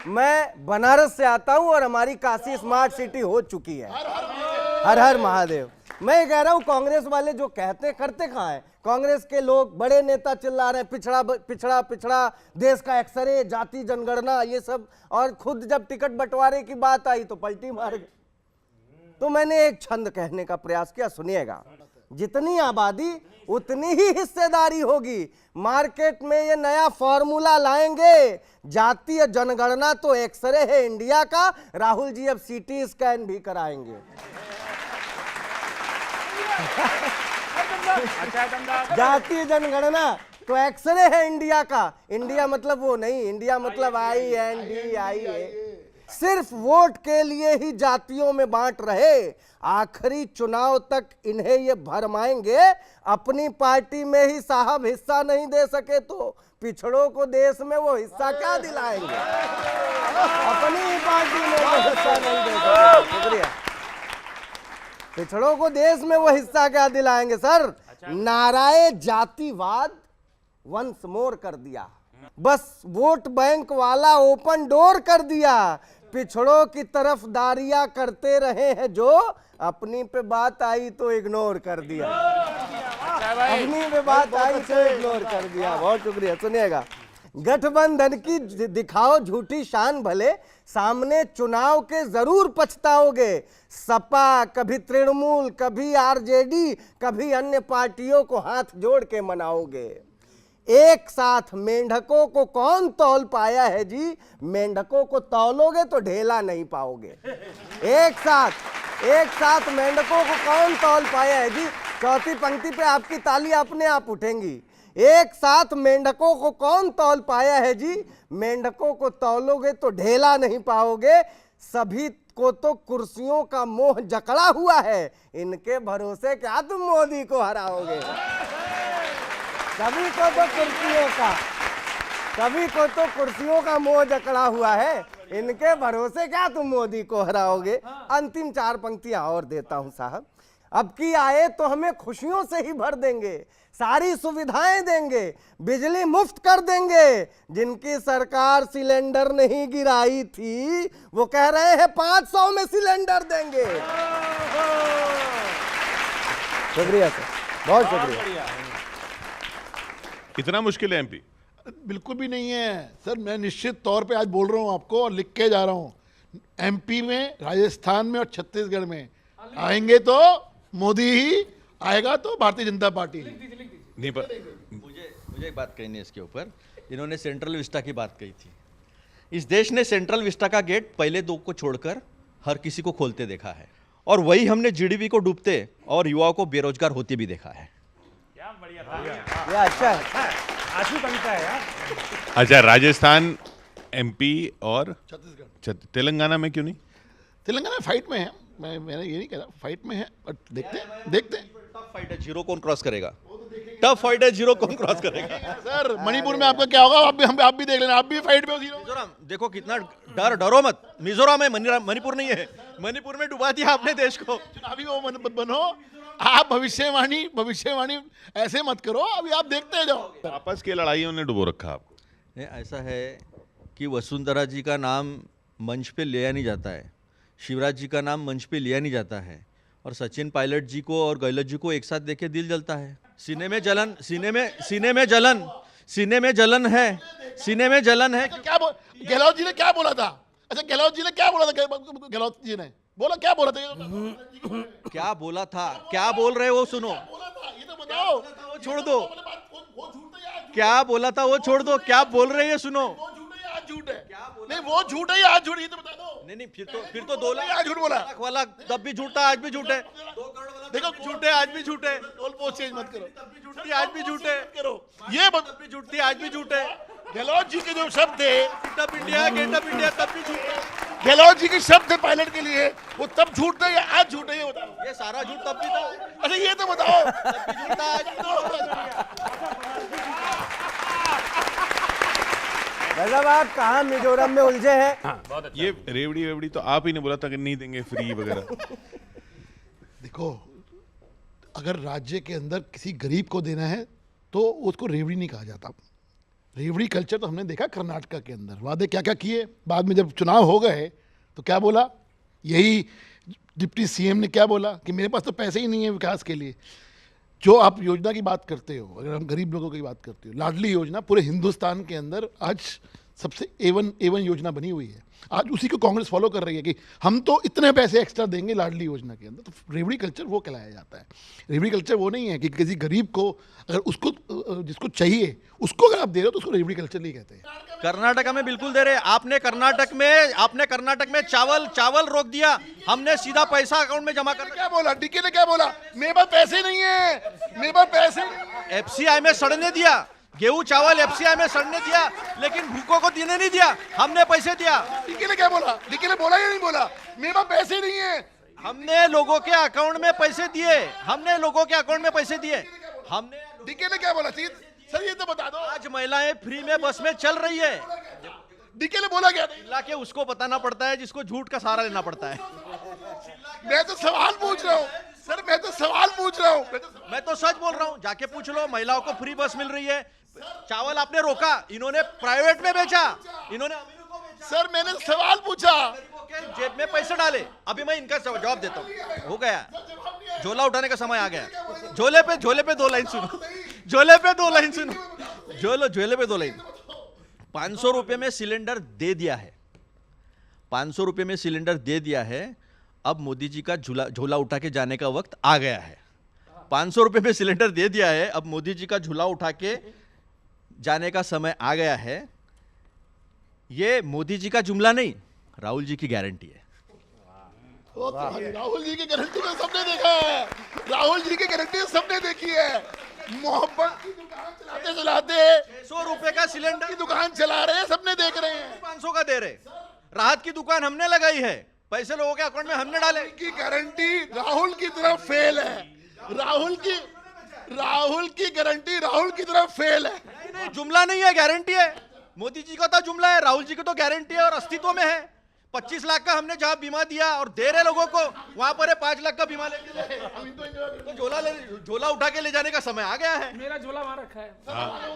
मैं बनारस से आता हूं और हमारी काशी स्मार्ट सिटी हो चुकी है। हर हर महादेव। मैं कह रहा हूं कांग्रेस वाले जो कहते करते कहां है? कांग्रेस के लोग बड़े नेता चिल्ला रहे हैं पिछड़ा पिछड़ा पिछड़ा, देश का एक्सरे, जाति जनगणना, ये सब, और खुद जब टिकट बंटवारे की बात आई तो पलटी मार गए। तो मैंने एक छंद कहने का प्रयास किया, सुनिएगा। जितनी आबादी उतनी ही हिस्सेदारी होगी। मार्केट में ये नया फॉर्मूला लाएंगे, जातीय जनगणना तो एक्सरे है इंडिया का, राहुल जी अब सीटी स्कैन भी कराएंगे। जातीय जनगणना तो एक्सरे है इंडिया का, इंडिया मतलब वो नहीं, इंडिया मतलब INDIA। सिर्फ वोट के लिए ही जातियों में बांट रहे, आखिरी चुनाव तक इन्हें ये भरमाएंगे। अपनी पार्टी में ही साहब हिस्सा नहीं दे सके तो पिछड़ों को देश में वो हिस्सा क्या दिलाएंगे? अपनी ही पार्टी में वो हिस्सा नहीं दे सके। शुक्रिया। पिछड़ों को देश में वो हिस्सा क्या दिलाएंगे सर? नाराए जातिवाद वंस मोर कर दिया, बस वोट बैंक वाला ओपन डोर कर दिया। पिछड़ों की तरफदारियां करते रहे हैं जो, अपनी पे बात आई तो इग्नोर कर दिया। अपनी पे बात आई तो इग्नोर कर दिया। बहुत शुक्रिया। सुनिएगा, गठबंधन की दिखाओ झूठी शान, भले सामने चुनाव के जरूर पछताओगे। सपा, कभी तृणमूल, कभी RJD, कभी अन्य पार्टियों को हाथ जोड़ के मनाओगे। एक साथ मेंढकों को कौन तौल पाया है जी? मेंढकों को तौलोगे तो ढेला नहीं पाओगे। एक साथ मेंढकों को कौन तौल पाया है जी? चौथी पंक्ति पे आपकी ताली अपने आप उठेंगी। एक साथ मेंढकों को कौन तौल पाया है जी? मेंढकों को तौलोगे तो ढेला नहीं पाओगे। सभी को तो कुर्सियों का मोह जकड़ा हुआ है, इनके भरोसे क्या तुम मोदी को हराओगे? सभी को तो कुर्सियों का मोह जकड़ा हुआ है, इनके भरोसे क्या तुम मोदी को हराओगे? अंतिम 4 पंक्तियां और देता हूं साहब। अब की आए तो हमें खुशियों से ही भर देंगे, सारी सुविधाएं देंगे, बिजली मुफ्त कर देंगे। जिनकी सरकार सिलेंडर नहीं गिराई थी वो कह रहे हैं 500 में सिलेंडर देंगे। शुक्रिया सर, बहुत शुक्रिया। इतना मुश्किल है MP? बिल्कुल भी नहीं है सर, मैं निश्चित तौर पे आज बोल रहा हूँ आपको और लिख के जा रहा हूँ। MP में, राजस्थान में और छत्तीसगढ़ में आएंगे तो मोदी ही आएगा, तो भारतीय जनता पार्टी नहीं। पर मुझे एक बात कहनी है इसके ऊपर। इन्होंने सेंट्रल विस्टा की बात कही थी। इस देश ने सेंट्रल विस्टा का गेट पहले 2 को छोड़कर हर किसी को खोलते देखा है, और वही हमने GDP को डूबते और युवाओं को बेरोजगार होते भी देखा है। अच्छा है यार। अच्छा, राजस्थान, MP और छत्तीसगढ़, तेलंगाना में क्यों नहीं? तेलंगाना फाइट में है, मैंने ये नहीं कहा, फाइट में है, बट देखते हैं। टफ फाइट है, 0 कौन क्रॉस करेगा? टफ फाइट है, 0 कौन क्रॉस करेगा? सर मणिपुर में आपका क्या होगा? आप भी देख लेना, आप भी फाइट में हो। मिजोरम देखो कितना डरो मत। मिजोरम है, मणिपुर नहीं है। मणिपुर में डुबा दिया आपने देश को। चुनावी वो बनो, आप भविष्यवाणी ऐसे मत करो, अभी आप देखते जाओ। आपस की लड़ाइयों ने डुबो रखा आपको। ऐसा है कि वसुंधरा जी का नाम मंच पे लिया नहीं जाता है, शिवराज जी का नाम मंच पे लिया नहीं जाता है, और सचिन पायलट जी को और गहलोत जी को एक साथ देखे दिल जलता है। सीने में जलन है। क्या गहलोत जी ने क्या बोला था? अच्छा, गहलोत जी ने क्या बोला था? गहलोत जी ने क्या बोला था? क्या बोला था, क्या बोल रहे हो सुनो। ये तो बताओ, वो छोड़ दो। क्या बोला था वो छोड़ दो, क्या बोल रहे हैं सुनो। झूठ है, नहीं वो झूठ है या आज झूठ, ये तो बता दो। नहीं फिर तो 2 लाख झूठ बोला वाला तब भी झूठ था, आज भी झूठ है। 2 करोड़ वाला देखो झूठ है, आज भी झूठ है। चेंज मत करो, तब भी झूठ थी, आज भी झूठ है। करो ये तब भी झूठ थी, आज भी झूठ है। गहलोत जी के जो शब्द थे, गेट अप इंडिया तब भी झूठ है। गहलोत जी के शब्द थे पायलट के लिए, वो तब झूठ था या आज झूठ है? ये बताओ। ये सारा झूठ तब भी था। अच्छा ये तो बताओ। तब भी झूठ था, आज भी झूठ मतलब आप कहाँ मिजोरम में उलझे हैं? ये रेवड़ी तो आप ही ने बोला था कि नहीं देंगे फ्री वगैरह। देखो, अगर राज्य के अंदर किसी गरीब को देना है तो उसको रेवड़ी नहीं कहा जाता। रेवड़ी कल्चर तो हमने देखा कर्नाटका के अंदर, वादे क्या क्या किए, बाद में जब चुनाव हो गए तो क्या बोला, यही डिप्टी सीएम ने क्या बोला कि मेरे पास तो पैसे ही नहीं है विकास के लिए। जो आप योजना की बात करते हो, अगर हम गरीब लोगों की बात करते हो, लाडली योजना पूरे हिंदुस्तान के अंदर आज सबसे एवन योजना बनी हुई है। आज उसी को कांग्रेस फॉलो कर रही है कि हम तो इतने पैसे एक्स्ट्रा देंगे लाडली योजना के अंदर। तो रेवड़ी कल्चर वो कहलाया जाता है। रेवड़ी कल्चर वो नहीं है कि किसी गरीब को अगर उसको जिसको चाहिए उसको अगर आप दे रहे हो तो उसको रेवड़ी कल्चर नहीं कहते हैं। कर्नाटका में बिल्कुल दे रहे। आपने कर्नाटक में चावल रोक दिया, हमने सीधा पैसा अकाउंट में जमा कर। क्या बोला डीके ने, क्या बोला, मेरे पास पैसे नहीं है, मेरे पास पैसे नहीं है। एफसीआई में सड़ने दिया, गेहूं चावल एफसीआई में सड़ने दिया, लेकिन भूखों को देने नहीं दिया, हमने पैसे दिया। डीके ने क्या बोला, डीके ने बोला या नहीं बोला, मेरे पास पैसे नहीं है, हमने लोगों के अकाउंट में पैसे दिए, हमने लोगों के अकाउंट में पैसे दिए, हमने। डीके ने क्या बोला सर, ये तो बता दो। आज महिलाएं फ्री में बस में चल रही है, डीके ने बोला क्या? चिल्ला के उसको बताना पड़ता है जिसको झूठ का सहारा लेना पड़ता है। मैं तो सवाल पूछ रहा हूँ सर, मैं तो सवाल पूछ रहा हूँ, मैं तो सच बोल रहा हूँ, जाके पूछ लो, महिलाओं को फ्री बस मिल रही है। चावल आपने रोका, इन्होंने प्राइवेट में बेचा, इन्होंने अमीरों को बेचा। सर मैंने सवाल पूछा, गरीबों के जेब में पैसे डाले। अभी मैं इनका जवाब देता हूँ, हो गया, झोला उठाने का समय आ गया। झोले पे दो लाइन सुनो, झोले पे दो लाइन सुनो, झोले पे 2 लाइन। 500 रुपए में सिलेंडर दे दिया है, 500 रुपए में सिलेंडर दे दिया है। अब मोदी जी का झोला उठा के जाने का वक्त आ गया है। 500 रुपए में सिलेंडर दे दिया है, अब मोदी जी का झोला उठा के जाने का समय आ गया है। ये मोदी जी का जुमला नहीं, राहुल जी की गारंटी है। राहुल जी की गारंटी तो सबने देखा है, राहुल जी की गारंटी सबने देखी है। मोहब्बत की दुकान चलाते चलाते 100 रुपए का सिलेंडर की दुकान चला रहे हैं, सबने देख रहे हैं। 500 का दे रहे। राहत की दुकान हमने लगाई है, पैसे लोगों के अकाउंट में हमने डाले। की गारंटी राहुल की तरफ फेल है, राहुल की गारंटी राहुल की तरफ फेल है। नहीं, जुमला नहीं है, गारंटी है। मोदी जी का तो जुमला है, राहुल जी को तो गारंटी है और अस्तित्व में है। 25 लाख का हमने जहां बीमा दिया और दे रहे लोगों को, वहां पर 5 लाख का बीमा लेके तो झोला उठा के ले जाने का समय आ गया है। मेरा झोला वहां रखा है।